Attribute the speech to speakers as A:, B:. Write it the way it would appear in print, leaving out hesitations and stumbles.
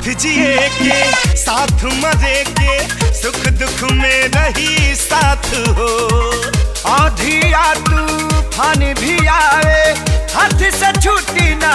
A: साथ जिए के साथ मरे के, सुख दुख में रही साथ हो।
B: आंधी या तूफान भी आए, हाथ से छूटी ना